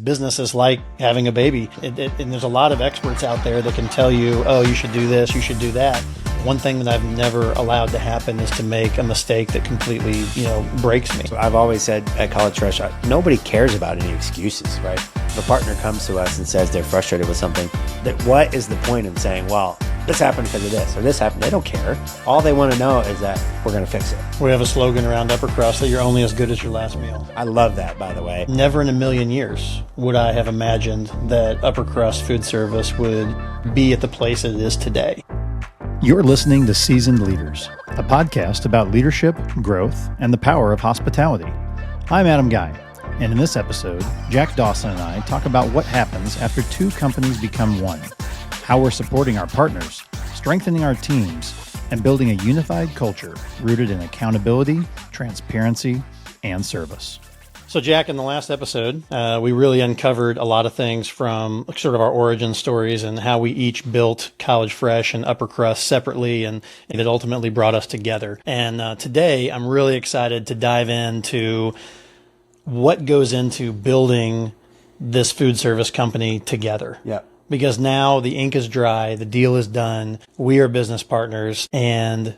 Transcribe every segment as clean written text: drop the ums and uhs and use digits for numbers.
business is like having a baby. And there's a lot of experts out there that can tell you, oh, you should do this, you should do that. One thing that I've never allowed to happen is to make a mistake that completely, breaks me. I've always said at College Fresh, nobody cares about any excuses, right? If a partner comes to us and says they're frustrated with something, that what is the point of saying, well, this happened because of this or this happened? They don't care. All they want to know is that we're going to fix it. We have a slogan around Upper Crust that you're only as good as your last meal. I love that, by the way. Never in a million years would I have imagined that Upper Crust Food Service would be at the place it is today. You're listening to Seasoned Leaders, a podcast about leadership, growth, and the power of hospitality. I'm Adam Guy, and in this episode, Jack Dawson and I talk about what happens after two companies become one, how we're supporting our partners, strengthening our teams, and building a unified culture rooted in accountability, transparency, and service. So, Jack, in the last episode, we really uncovered a lot of things from sort of our origin stories and how we each built College Fresh and Upper Crust separately, and it ultimately brought us together. And today, I'm really excited to dive into what goes into building this food service company together. Yeah. Because now the ink is dry, the deal is done, we are business partners, and,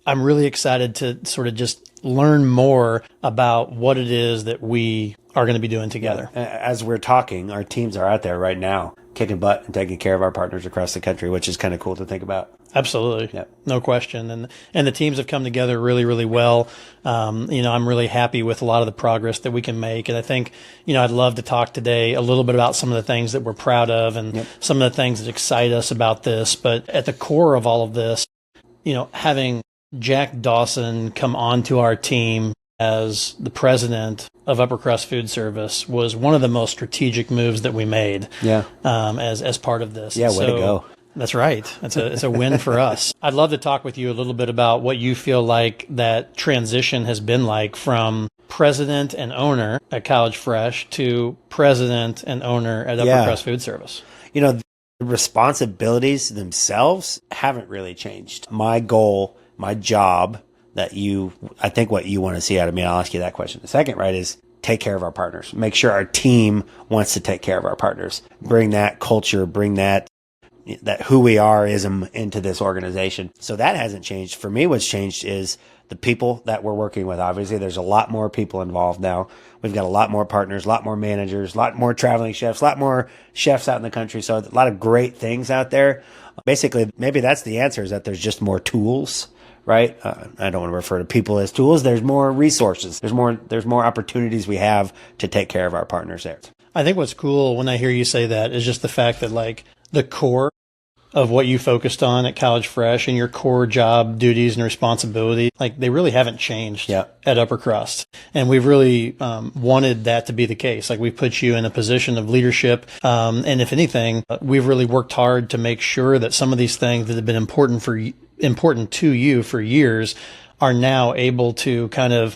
I'm really excited to sort of just learn more about what it is that we are going to be doing together. As we're talking, our teams are out there right now kicking butt and taking care of our partners across the country, which is kind of cool to think about. Absolutely. Yep. No question. And the teams have come together really, really well. I'm really happy with a lot of the progress that we can make. And I think, I'd love to talk today a little bit about some of the things that we're proud of and some of the things that excite us about this. But at the core of all of this, having Jack Dawson come onto our team as the president of Upper Crust Food Service was one of the most strategic moves that we made. Yeah. As part of this. Yeah, way to go. That's right. It's a win for us. I'd love to talk with you a little bit about what you feel like that transition has been like from president and owner at College Fresh to president and owner at Upper Crust Food Service. The responsibilities themselves haven't really changed. My goal, my job I think what you want to see out of me, I'll ask you that question in a second, right, is take care of our partners. Make sure our team wants to take care of our partners. Bring that culture, bring that who we are ism into this organization. So that hasn't changed. For me, what's changed is the people that we're working with. Obviously, there's a lot more people involved now. We've got a lot more partners, a lot more managers, a lot more traveling chefs, a lot more chefs out in the country. So a lot of great things out there. Basically, maybe that's the answer, is that there's just more tools, right? I don't want to refer to people as tools. There's more resources. There's more opportunities we have to take care of our partners there. I think what's cool when I hear you say that is just the fact that the core of what you focused on at College Fresh and your core job duties and responsibilities, they really haven't changed at Upper Crust. And we've really wanted that to be the case. We put you in a position of leadership. And if anything, we've really worked hard to make sure that some of these things that have been important to you for years are now able to kind of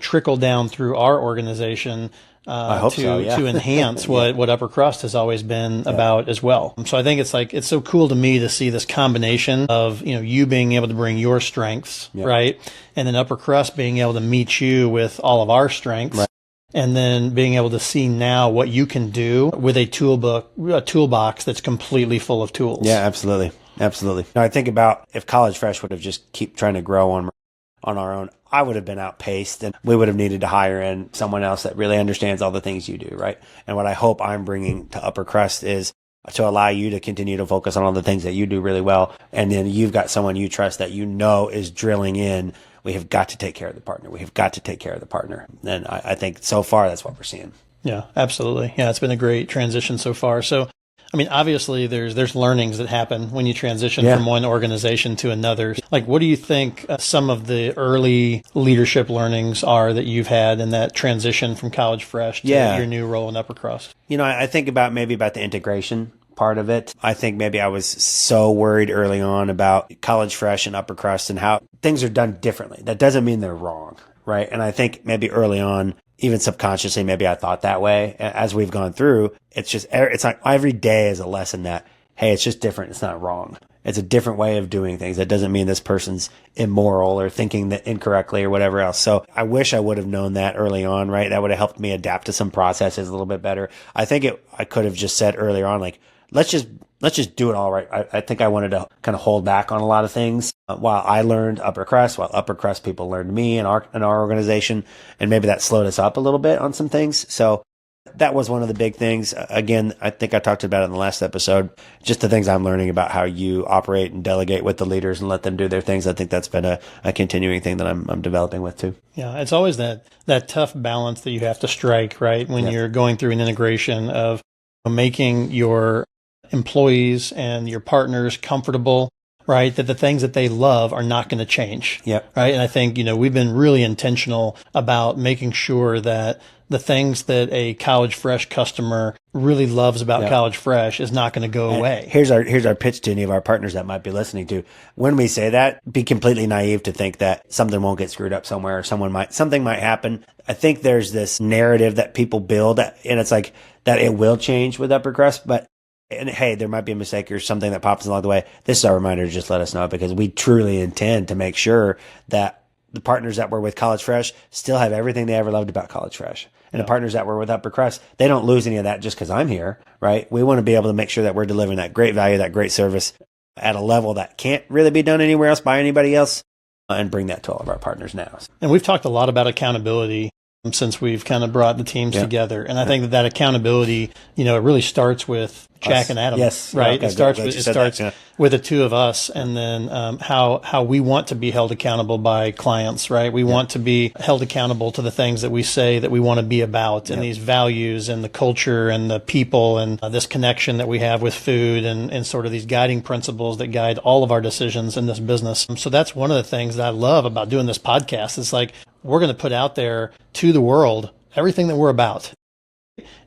trickle down through our organization to enhance what Upper Crust has always been about as well. So I think it's so cool to me to see this combination of, you being able to bring your strengths, right? And then Upper Crust being able to meet you with all of our strengths. Right. And then being able to see now what you can do with a toolbox that's completely full of tools. Yeah, absolutely. Absolutely. Now, I think about if College Fresh would have just keep trying to grow on our own, I would have been outpaced and we would have needed to hire in someone else that really understands all the things you do, right? And what I hope I'm bringing to Upper Crust is to allow you to continue to focus on all the things that you do really well. And then you've got someone you trust that is drilling in. We have got to take care of the partner. We have got to take care of the partner. And I think so far that's what we're seeing. Yeah, absolutely. Yeah, it's been a great transition so far. So, obviously there's learnings that happen when you transition from one organization to another. What do you think some of the early leadership learnings are that you've had in that transition from College Fresh to your new role in Upper Crust? I think about the integration part of it. I think maybe I was so worried early on about College Fresh and Upper Crust and how things are done differently. That doesn't mean they're wrong, right? And I think maybe early on, even subconsciously, maybe I thought that way. As we've gone through, it's like every day is a lesson that, hey, it's just different. It's not wrong. It's a different way of doing things. That doesn't mean this person's immoral or thinking that incorrectly or whatever else. So I wish I would have known that early on, right? That would have helped me adapt to some processes a little bit better. I think I could have just said earlier on, like, let's just do it all right. I think I wanted to kind of hold back on a lot of things while I learned upper crust, while upper crust people learned me and our organization. And maybe that slowed us up a little bit on some things. So that was one of the big things. Again, I think I talked about it in the last episode, just the things I'm learning about how you operate and delegate with the leaders and let them do their things. I think that's been a continuing thing that I'm developing with too. Yeah, it's always that tough balance that you have to strike, right? When you're going through an integration of making your employees and your partners comfortable, right? That the things that they love are not going to change. Yep. Right. And I think, we've been really intentional about making sure that the things that a College Fresh customer really loves about College Fresh is not going to go away. Here's our pitch to any of our partners that might be listening to. When we say that, be completely naive to think that something won't get screwed up somewhere or something might happen. I think there's this narrative that people build and it's like that it will change with upper crust, and hey, there might be a mistake or something that pops along the way. This is our reminder to just let us know, because we truly intend to make sure that the partners that were with College Fresh still have everything they ever loved about College Fresh. And the partners that were with Upper Crust, they don't lose any of that just because I'm here, right? We want to be able to make sure that we're delivering that great value, that great service at a level that can't really be done anywhere else by anybody else, and bring that to all of our partners now. And we've talked a lot about accountability since we've kind of brought the teams together. And I think that accountability, it really starts with Jack and Adam. Yes. Right. Okay, it starts with the two of us, and then how we want to be held accountable by clients, right? We want to be held accountable to the things that we say that we want to be about, and these values and the culture and the people and this connection that we have with food and sort of these guiding principles that guide all of our decisions in this business. So that's one of the things that I love about doing this podcast. It's like, we're going to put out there to the world everything that we're about.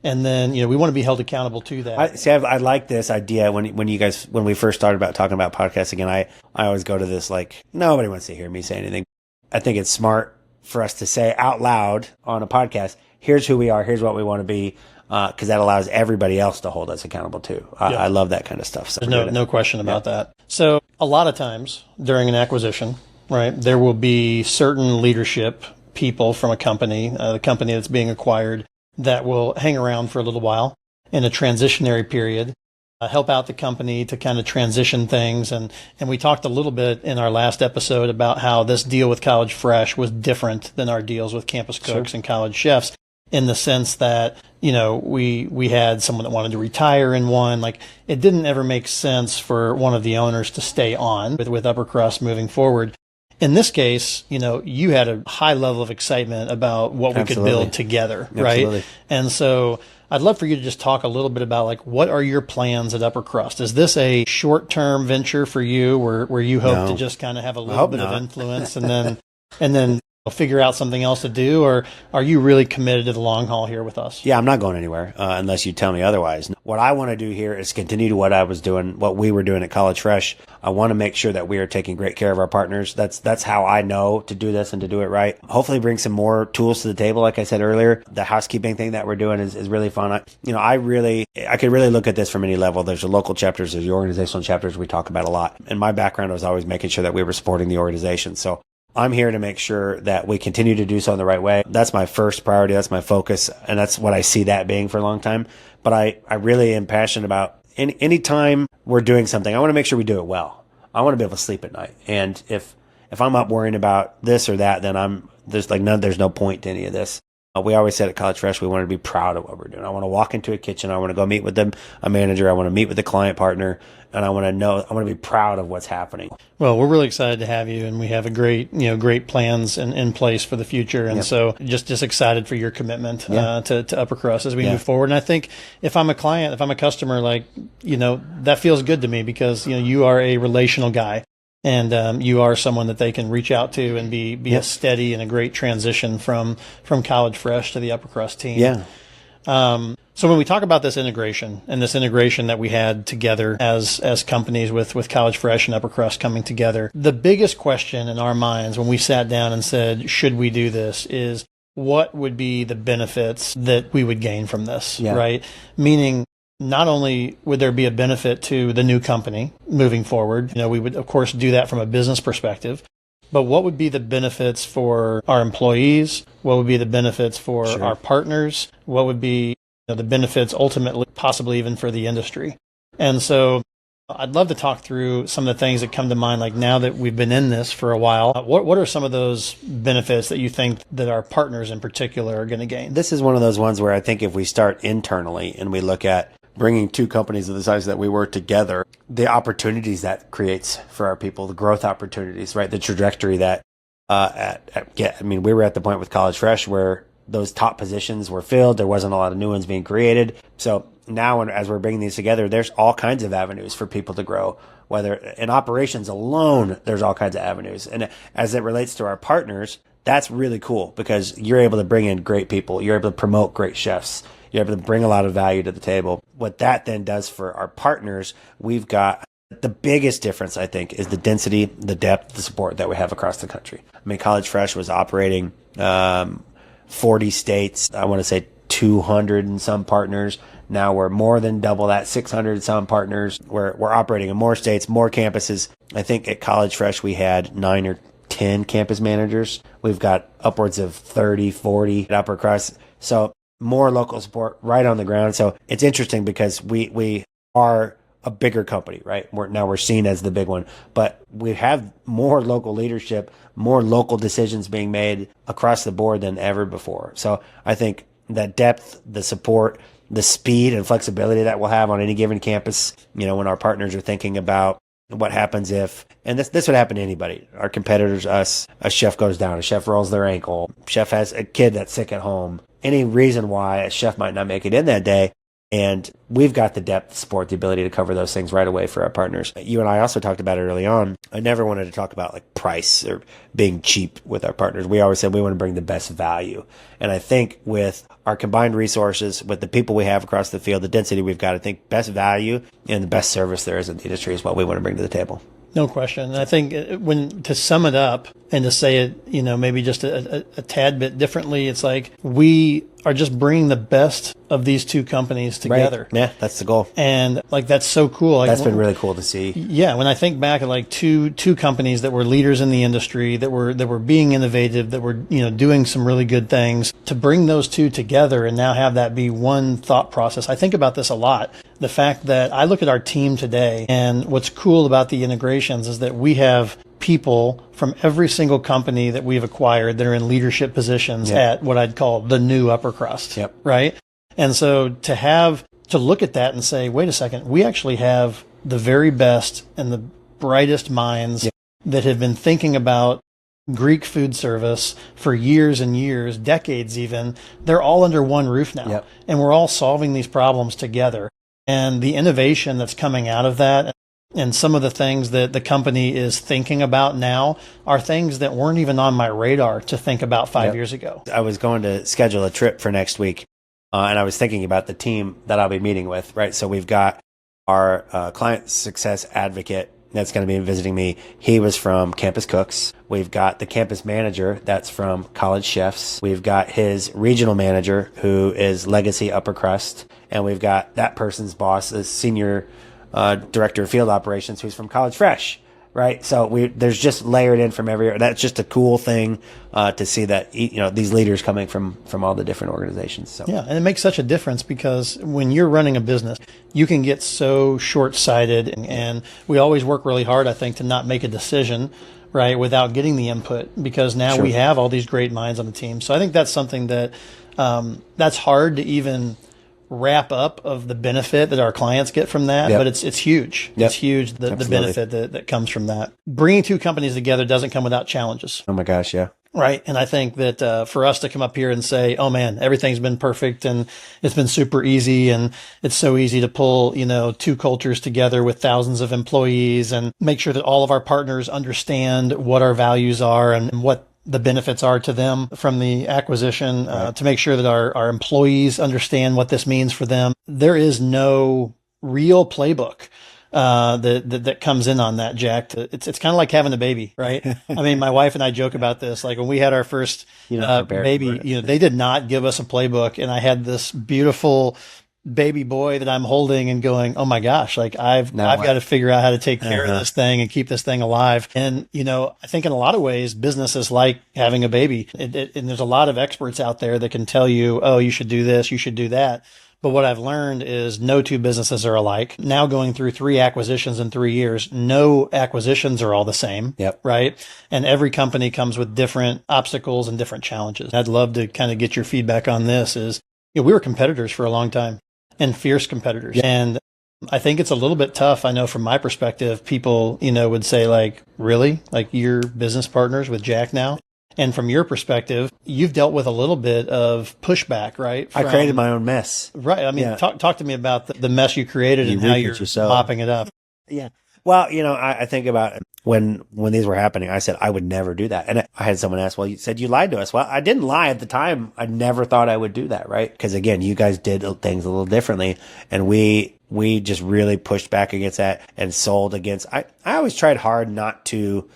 And then, we want to be held accountable to that. I like this idea when we first started about talking about podcasts again, I always go to this, like, nobody wants to hear me say anything. I think it's smart for us to say out loud on a podcast, here's who we are, here's what we want to be, because that allows everybody else to hold us accountable too. I love that kind of stuff. So there's no question about that. So a lot of times during an acquisition, right, there will be certain leadership people from a company, the company that's being acquired, that will hang around for a little while in a transitionary period, help out the company to kind of transition things. And we talked a little bit in our last episode about how this deal with College Fresh was different than our deals with Campus Cooks and College Chefs, in the sense that, we had someone that wanted to retire in one. Like, it didn't ever make sense for one of the owners to stay on with Upper Crust moving forward. In this case, you had a high level of excitement about what we could build together, right? Absolutely. And so I'd love for you to just talk a little bit about, like, what are your plans at Upper Crust? Is this a short-term venture for you where you hope to just kind of have a little bit of influence and then figure out something else to do, or are you really committed to the long haul here with us? Yeah, I'm not going anywhere unless you tell me otherwise. What I want to do here is continue to what we were doing at College Fresh. I want to make sure that we are taking great care of our partners. That's how I know to do this and to do it right. Hopefully bring some more tools to the table. Like I said earlier, the housekeeping thing that we're doing is really fun. I could really look at this from any level. There's the local chapters, there's the organizational chapters we talk about a lot. And my background was always making sure that we were supporting the organization. So I'm here to make sure that we continue to do so in the right way. That's my first priority. That's my focus. And that's what I see that being for a long time. But I really am passionate about any time we're doing something, I want to make sure we do it well. I want to be able to sleep at night. And if I'm up worrying about this or that, then there's no point to any of this. We always said at College Fresh, we want to be proud of what we're doing. I want to walk into a kitchen. I want to go meet with a manager. I want to meet with the client partner, and I want to be proud of what's happening. Well, we're really excited to have you, and we have a great plans in place for the future. And so just excited for your commitment to Upper Crust as we move forward. And I think if I'm a client, if I'm a customer, that feels good to me, because, you are a relational guy. And you are someone that they can reach out to and be a steady and a great transition from College Fresh to the Upper Crust team. Yeah. So when we talk about this integration that we had together as companies with College Fresh and Upper Crust coming together, the biggest question in our minds when we sat down and said, should we do this, is what would be the benefits that we would gain from this, right? Meaning, not only would there be a benefit to the new company moving forward, we would of course do that from a business perspective, but what would be the benefits for our employees? What would be the benefits for our partners? What would be the benefits ultimately, possibly even for the industry? And so I'd love to talk through some of the things that come to mind, like now that we've been in this for a while. What are some of those benefits that you think that our partners in particular are going to gain? This is one of those ones where I think if we start internally and we look at bringing two companies of the size that we were together, the opportunities that creates for our people, the growth opportunities, right? The trajectory that, we were at the point with College Fresh where those top positions were filled. There wasn't a lot of new ones being created. So now, as we're bringing these together, there's all kinds of avenues for people to grow. Whether in operations alone, there's all kinds of avenues. And as it relates to our partners, that's really cool because you're able to bring in great people. You're able to promote great chefs. You're able to bring a lot of value to the table. What that then does for our partners, we've got the biggest difference, I think, is the density, the depth, the support that we have across the country. College Fresh was operating 40 states. I want to say 200 and some partners. Now we're more than double that, 600 and some partners. We're operating in more states, more campuses. I think at College Fresh we had 9 or 10 campus managers. We've got upwards of 30, 40 upper crust. So more local support right on the ground. So it's interesting because we are a bigger company, right? We're seen as the big one, but we have more local leadership, more local decisions being made across the board than ever before. So I think that depth, the support, the speed and flexibility that we'll have on any given campus, when our partners are thinking about what happens if, and this would happen to anybody, our competitors, us, a chef goes down, a chef rolls their ankle, chef has a kid that's sick at home, any reason why a chef might not make it in that day. And we've got the depth, the support, the ability to cover those things right away for our partners. You and I also talked about it early on. I never wanted to talk about like price or being cheap with our partners. We always said we want to bring the best value. And I think with our combined resources, with the people we have across the field, the density we've got, I think best value and the best service there is in the industry is what we want to bring to the table. No question. And I think to sum it up and to say it, maybe just a tad bit differently, it's like we are just bringing the best of these two companies together. Right. Yeah, that's the goal. And that's so cool. That's been really cool to see. Yeah. When I think back at two companies that were leaders in the industry, that were being innovative, that were, doing some really good things, to bring those two together and now have that be one thought process. I think about this a lot. The fact that I look at our team today, and what's cool about the integrations is that we have people from every single company that we've acquired that are in leadership positions at what I'd call the new upper crust. Yep. Right. And so to look at that and say, wait a second, we actually have the very best and the brightest minds that have been thinking about Greek food service for years and years, decades even. They're all under one roof now. And we're all solving these problems together. And the innovation that's coming out of that and some of the things that the company is thinking about now are things that weren't even on my radar to think about 5 years ago. I was going to schedule a trip for next week, and I was thinking about the team that I'll be meeting with, right? So we've got our client success advocate that's going to be visiting me. He was from Campus Cooks. We've got the campus manager that's from College Chefs. We've got his regional manager who is Legacy Upper Crust. And we've got that person's boss, the senior director of field operations, who's from College Fresh, right? So there's just layered in from everywhere. That's just a cool thing to see that, these leaders coming from all the different organizations. So. Yeah, and it makes such a difference because when you're running a business, you can get so short-sighted, and we always work really hard, I think, to not make a decision, right, without getting the input, because now we have all these great minds on the team. So I think that's something that that's hard to even wrap up of the benefit that our clients get from that, but it's huge. It's huge, the benefit that comes from that. Bringing two companies together doesn't come without challenges. Oh my gosh, yeah. Right. And I think that for us to come up here and say, oh man, everything's been perfect and it's been super easy and it's so easy to pull, two cultures together with thousands of employees and make sure that all of our partners understand what our values are and what the benefits are to them from the acquisition, to make sure that our employees understand what this means for them. There is no real playbook that comes in on that, Jack. It's kind of like having a baby, right? I mean, my wife and I joke about this. Like when we had our first baby, they did not give us a playbook, and I had this beautiful baby boy that I'm holding and going, oh my gosh, like I've got to figure out how to take care of this thing and keep this thing alive. And, I think in a lot of ways, business is like having a baby. And there's a lot of experts out there that can tell you, oh, you should do this, you should do that. But what I've learned is no two businesses are alike. Now going through 3 acquisitions in 3 years, no acquisitions are all the same. Yep. Right. And every company comes with different obstacles and different challenges. I'd love to kind of get your feedback on this is, we were competitors for a long time and fierce competitors. Yep. And I think it's a little bit tough. I know from my perspective, people, would say like, really? Like you're business partners with Jack now? And from your perspective, you've dealt with a little bit of pushback, right? I created my own mess. Right. I mean, talk to me about the mess you created and how you're mopping it up. Yeah. Well, I think about when these were happening, I said I would never do that. And I had someone ask, well, you said you lied to us. Well, I didn't lie at the time. I never thought I would do that, right? Because again, you guys did things a little differently. And we just really pushed back against that and sold against. I always tried hard not to,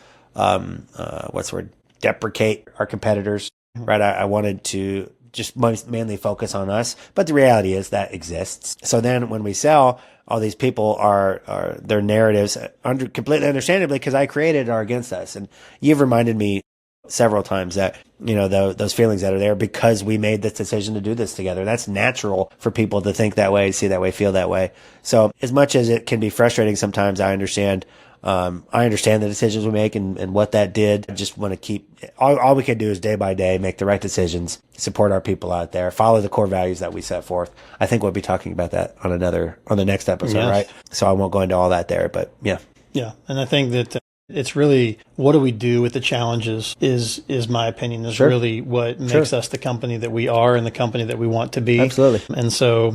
deprecate our competitors, right? I wanted to just mainly focus on us, but the reality is that exists. So then when we sell, all these people are their narratives completely understandably because I created are against us. And you've reminded me several times that, those feelings that are there because we made this decision to do this together. That's natural for people to think that way, see that way, feel that way. So as much as it can be frustrating sometimes, I understand the decisions we make and what that did. I just want to keep all we can do is day by day make the right decisions, support our people out there, follow the core values that we set forth. I think we'll be talking about that on the next episode, right? So I won't go into all that there, but yeah. Yeah. And I think that it's really what do we do with the challenges is my opinion is really what makes us the company that we are and the company that we want to be. Absolutely. And so,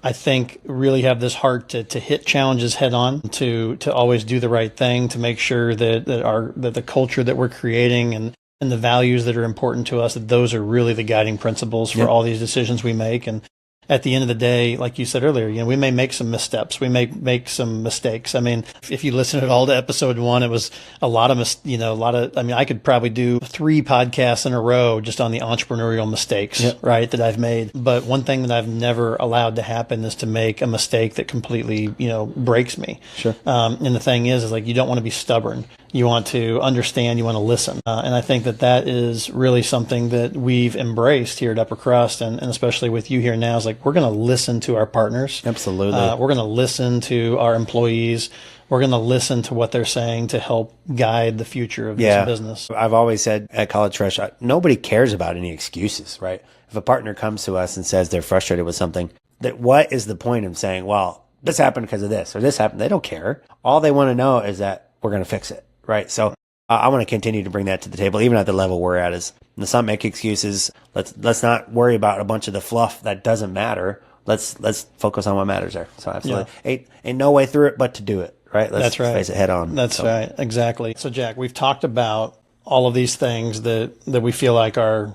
I think really have this heart to hit challenges head on, to always do the right thing, to make sure that the culture that we're creating and the values that are important to us, that those are really the guiding principles for all these decisions we make. And at the end of the day, like you said earlier, we may make some missteps. We may make some mistakes. I mean, if you listen at all to episode 1, it was a lot of, I could probably do 3 podcasts in a row just on the entrepreneurial mistakes, right, that I've made. But one thing that I've never allowed to happen is to make a mistake that completely, breaks me. Sure. And the thing is like, you don't want to be stubborn. You want to understand, you want to listen. And I think that is really something that we've embraced here at Upper Crust and especially with you here now is like, we're going to listen to our partners. Absolutely. We're going to listen to our employees. We're going to listen to what they're saying to help guide the future of this business. I've always said at College Fresh, nobody cares about any excuses, right? If a partner comes to us and says they're frustrated with something, that what is the point of saying, well, this happened because of this or this happened? They don't care. All they want to know is that we're going to fix it, right? So I want to continue to bring that to the table, even at the level we're at. Is let's not make excuses. Let's not worry about a bunch of the fluff that doesn't matter. Let's focus on what matters there. So absolutely, ain't no way through it but to do it, right? Let's face it head on. That's right, exactly. So Jack, we've talked about all of these things that we feel like our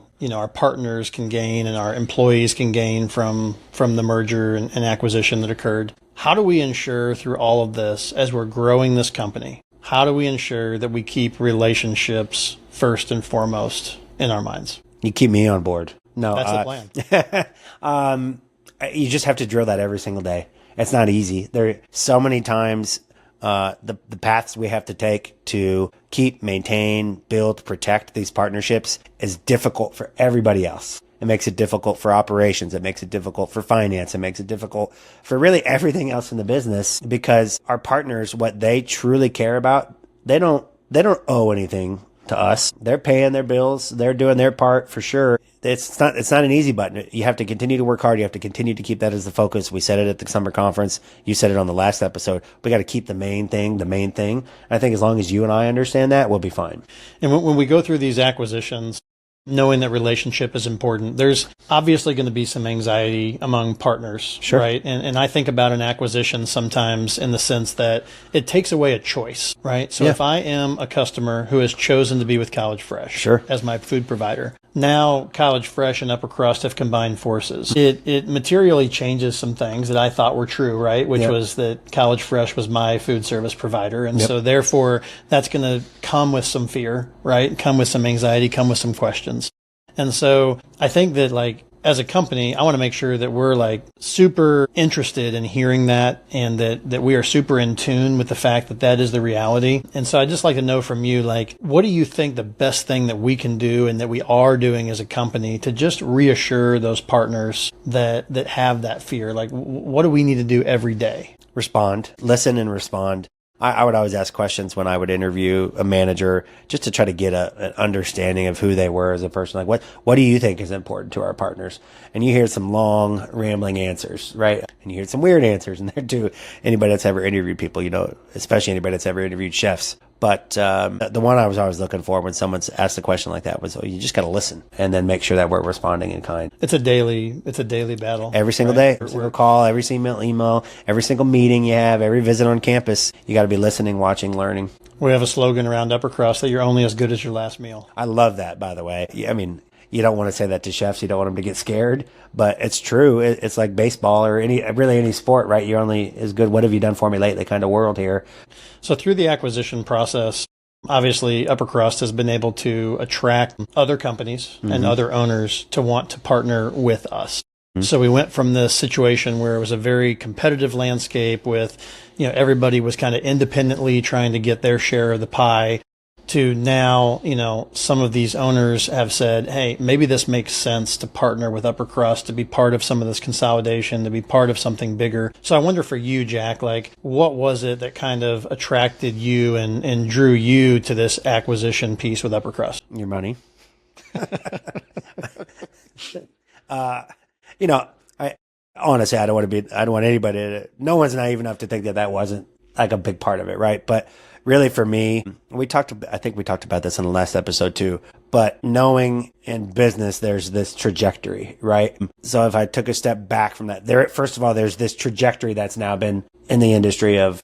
partners can gain and our employees can gain from the merger and acquisition that occurred. How do we ensure through all of this as we're growing this company? How do we ensure that we keep relationships first and foremost in our minds? You keep me on board. No, that's the plan. You just have to drill that every single day. It's not easy. There are so many times the paths we have to take to keep, maintain, build, protect these partnerships is difficult for everybody else. It makes it difficult for operations. It makes it difficult for finance. It makes it difficult for really everything else in the business because our partners, what they truly care about, they don't owe anything to us. They're paying their bills. They're doing their part for sure. It's not an easy button. You have to continue to work hard. You have to continue to keep that as the focus. We said it at the summer conference. You said it on the last episode. We got to keep the main thing. I think as long as you and I understand that, we'll be fine. And when we go through these acquisitions, knowing that relationship is important, there's obviously going to be some anxiety among partners, right? And I think about an acquisition sometimes in the sense that it takes away a choice, right? So if I am a customer who has chosen to be with College Fresh as my food provider, now College Fresh and Upper Crust have combined forces. It materially changes some things that I thought were true, right? Which was that College Fresh was my food service provider. And so therefore that's going to come with some fear, right? Come with some anxiety, come with some questions. And so I think that like as a company, I want to make sure that we're like super interested in hearing that, and that we are super in tune with the fact that that is the reality. And so I'd just like to know from you, like, what do you think the best thing that we can do and that we are doing as a company to just reassure those partners that have that fear? Like, what do we need to do every day? Respond, listen and respond. I would always ask questions when I would interview a manager just to try to get an understanding of who they were as a person. Like, what do you think is important to our partners? And you hear some long, rambling answers, right? And you hear some weird answers in there too. Anybody that's ever interviewed people, especially anybody that's ever interviewed chefs. But the one I was always looking for when someone's asked a question like that was, you just got to listen and then make sure that we're responding in kind. It's a daily battle. Every single day, every single call, every single email, every single meeting you have, every visit on campus, you got to be listening, watching, learning. We have a slogan around Upper Cross that you're only as good as your last meal. I love that, by the way. I mean, you don't want to say that to chefs. You don't want them to get scared, but it's true. It's like baseball or any sport, right? You're only as good. What have you done for me lately kind of world here. So through the acquisition process, obviously Upper Crust has been able to attract other companies and other owners to want to partner with us. So we went from this situation where it was a very competitive landscape with, everybody was kind of independently trying to get their share of the pie, to now, some of these owners have said, hey, maybe this makes sense to partner with Upper Crust, to be part of some of this consolidation, to be part of something bigger. So I wonder for you, Jack, like, what was it that kind of attracted you and drew you to this acquisition piece with Upper Crust? Your money. Honestly, I don't want anybody to, no one's naive enough to think that wasn't like a big part of it, right? But really for me, I think we talked about this in the last episode too, but knowing in business, there's this trajectory, right? So if I took a step back from that, first of all, there's this trajectory that's now been in the industry of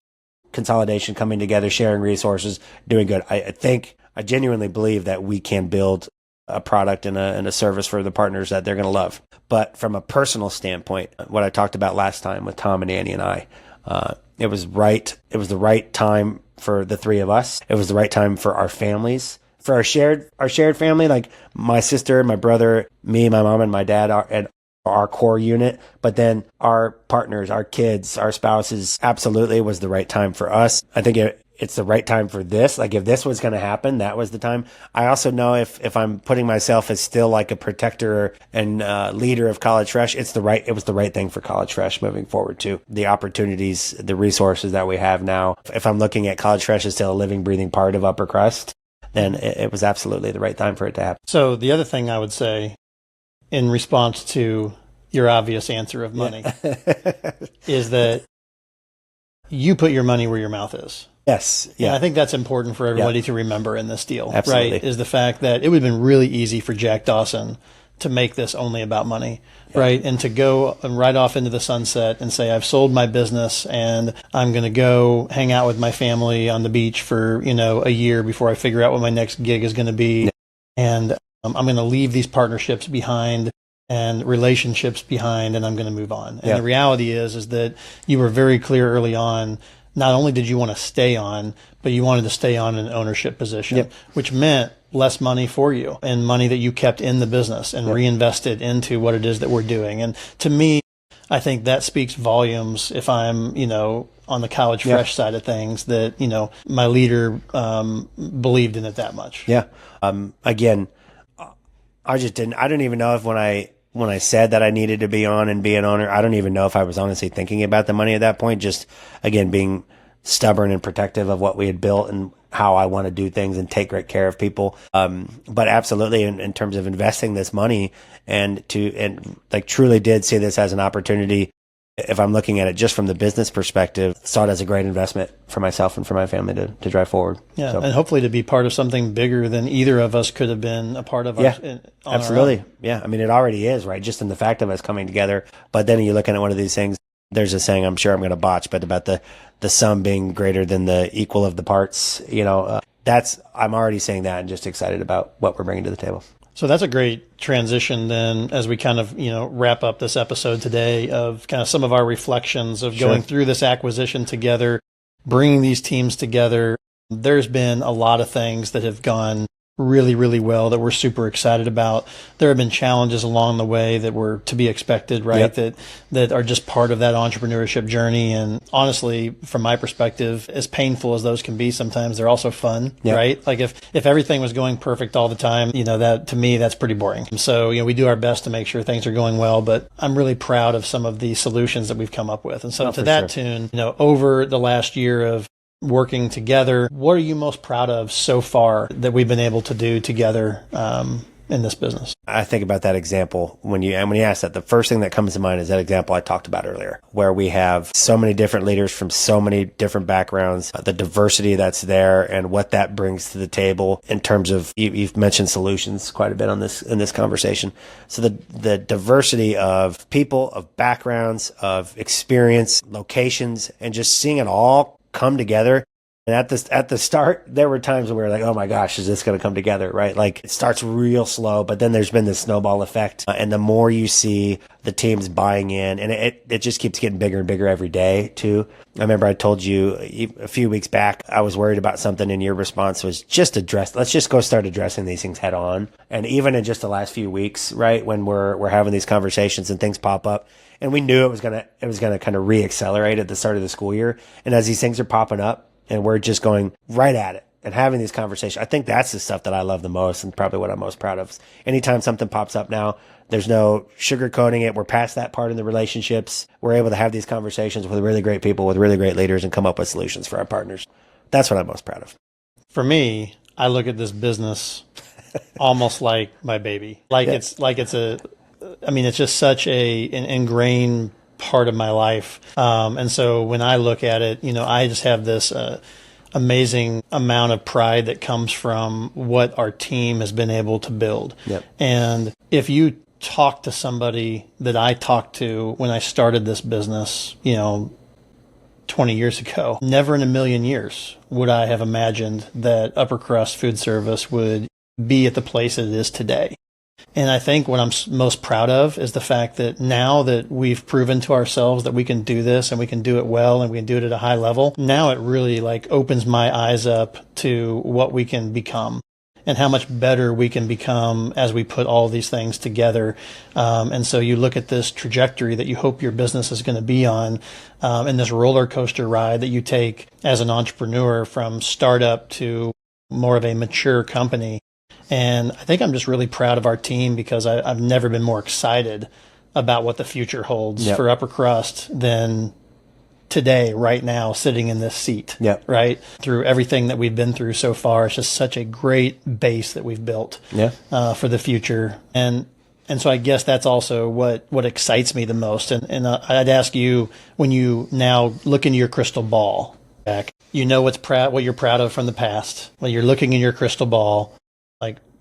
consolidation, coming together, sharing resources, doing good. I genuinely believe that we can build a product and a service for the partners that they're going to love. But from a personal standpoint, what I talked about last time with Tom and Annie and I, it was the right time for the three of us. It was the right time for our families, for our shared family, like my sister, my brother, me, my mom, and my dad and our core unit. But then our partners, our kids, our spouses, absolutely was the right time for us. I think it's the right time for this. Like if this was going to happen, that was the time. I also know if I'm putting myself as still like a protector and leader of College Fresh, it was the right thing for College Fresh moving forward too. The opportunities, the resources that we have now. If I'm looking at College Fresh as still a living, breathing part of Upper Crust, then it was absolutely the right time for it to happen. So the other thing I would say in response to your obvious answer of money is that you put your money where your mouth is. Yes. Yeah. And I think that's important for everybody to remember in this deal, Absolutely. Right? Is the fact that it would have been really easy for Jack Dawson to make this only about money, right? And to go right off into the sunset and say, I've sold my business and I'm going to go hang out with my family on the beach for, a year before I figure out what my next gig is going to be. Yeah. And I'm going to leave these partnerships behind and relationships behind, and I'm going to move on. And the reality is that you were very clear early on. Not only did you want to stay on, but you wanted to stay on in an ownership position, which meant less money for you and money that you kept in the business and reinvested into what it is that we're doing. And to me, I think that speaks volumes if I'm, on the College Fresh side of things, that, my leader believed in it that much. Yeah. Again, I didn't even know if when I said that I needed to be on and be an owner, I don't even know if I was honestly thinking about the money at that point. Just, again, being stubborn and protective of what we had built and how I want to do things and take great care of people. But absolutely in terms of investing this money and truly did see this as an opportunity. If I'm looking at it just from the business perspective, saw it as a great investment for myself and for my family to drive forward. Yeah, so. And hopefully to be part of something bigger than either of us could have been a part of. Absolutely. Yeah, I mean, it already is, right? Just in the fact of us coming together. But then you're looking at one of these things, there's a saying, I'm sure I'm going to botch, but about the sum being greater than the equal of the parts, I'm already saying that and just excited about what we're bringing to the table. So that's a great transition then as we kind of, wrap up this episode today of kind of some of our reflections of going through this acquisition together, bringing these teams together. There's been a lot of things that have gone really, really well that we're super excited about. There have been challenges along the way that were to be expected, right? Yep. That are just part of that entrepreneurship journey. And honestly, from my perspective, as painful as those can be, sometimes they're also fun, Yep. right? Like if everything was going perfect all the time, that to me, that's pretty boring. So, we do our best to make sure things are going well, but I'm really proud of some of the solutions that we've come up with. And so to that tune, over the last year of working together, what are you most proud of so far that we've been able to do together in this business? I think about that example when you ask that, the first thing that comes to mind is that example I talked about earlier, where we have so many different leaders from so many different backgrounds, the diversity that's there and what that brings to the table in terms of, you've mentioned solutions quite a bit in this conversation. So the diversity of people, of backgrounds, of experience, locations, and just seeing it all come together. And at the start, there were times where we were like, oh my gosh, is this going to come together, right? Like it starts real slow, but then there's been this snowball effect. And the more you see the teams buying in, and it just keeps getting bigger and bigger every day too. I remember I told you a few weeks back, I was worried about something, and your response was let's just go start addressing these things head on. And even in just the last few weeks, right, when we're having these conversations and things pop up, and we knew it was gonna kind of reaccelerate at the start of the school year. And as these things are popping up, and we're just going right at it and having these conversations, I think that's the stuff that I love the most, and probably what I'm most proud of. Anytime something pops up now, there's no sugarcoating it. We're past that part in the relationships. We're able to have these conversations with really great people, with really great leaders, and come up with solutions for our partners. That's what I'm most proud of. For me, I look at this business almost like my baby. It's just such an ingrained part of my life. And so when I look at it, I just have this amazing amount of pride that comes from what our team has been able to build. Yep. And if you talk to somebody that I talked to when I started this business, 20 years ago, never in a million years would I have imagined that upper crust food service would be at the place it is today. And I think what I'm most proud of is the fact that now that we've proven to ourselves that we can do this and we can do it well and we can do it at a high level, now it really opens my eyes up to what we can become and how much better we can become as we put all these things together. And so you look at this trajectory that you hope your business is going to be on, and this roller coaster ride that you take as an entrepreneur from startup to more of a mature company. And I think I'm just really proud of our team because I've never been more excited about what the future holds for Upper Crust than today, right now, sitting in this seat, right? Through everything that we've been through so far, it's just such a great base that we've built for the future. And so I guess that's also what excites me the most. And I'd ask you, when you now look into your crystal ball, Jack, what you're proud of from the past. When you're looking in your crystal ball,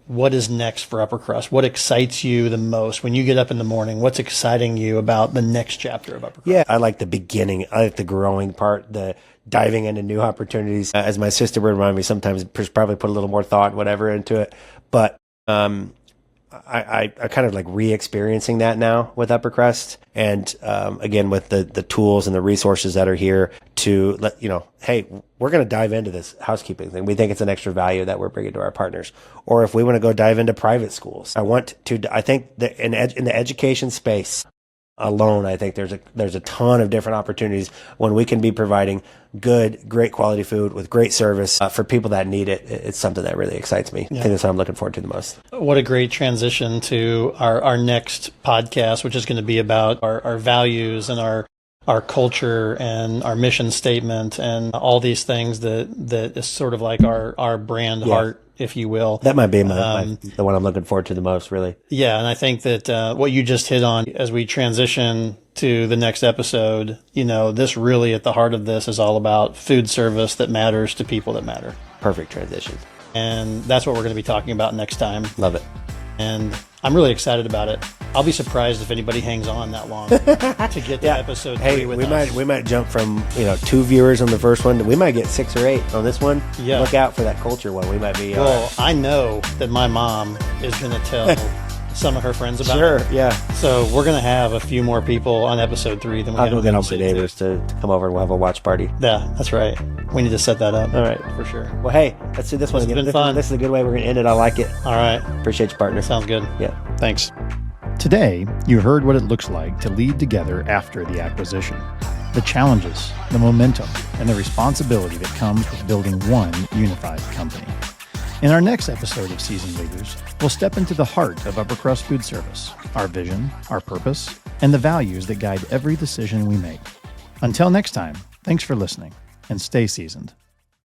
what is next for Upper Crust? What excites you the most when you get up in the morning? What's exciting you about the next chapter of Upper Crust? Yeah, I like the beginning. I like the growing part, the diving into new opportunities. As my sister would remind me, sometimes probably put a little more thought, whatever, into it. But I kind of like re-experiencing that now with Upper Crust, and again with the tools and the resources that are here to let hey, we're going to dive into this housekeeping thing. We think it's an extra value that we're bringing to our partners. Or if we want to go dive into private schools, I think that in the education space alone, I think there's a ton of different opportunities when we can be providing great quality food with great service for people that need it. It's something that really excites me. I think that's what I'm looking forward to the most. What a great transition to our next podcast, which is going to be about our values and our culture and our mission statement and all these things that is sort of like our brand heart, if you will. That might be the one I'm looking forward to the most, really. Yeah, and I think that what you just hit on as we transition to the next episode, this really at the heart of this is all about food service that matters to people that matter. Perfect transition. And that's what we're going to be talking about next time. Love it. And I'm really excited about it. I'll be surprised if anybody hangs on that long to get to episode 3 with us. We might jump from 2 viewers on the first one. We might get 6 or 8 on this one. Yeah. Look out for that culture one. We might be. Well, I know that my mom is going to tell some of her friends about Sure, it. yeah. So we're going to have a few more people on episode 3 than we I'll have go get on all the neighbors to come over and we'll have a watch party. Yeah, that's right. We need to set that up. All right. For sure. Well, hey, let's do this one It's again. been fun. This is a good way we're going to end it. I like it. All right. Appreciate you, partner. Sounds good. Yeah. Thanks. Today, you heard what it looks like to lead together after the acquisition, the challenges, the momentum, and the responsibility that comes with building one unified company. In our next episode of Seasoned Leaders, we'll step into the heart of Upper Crust Food Service, our vision, our purpose, and the values that guide every decision we make. Until next time, thanks for listening, and stay seasoned.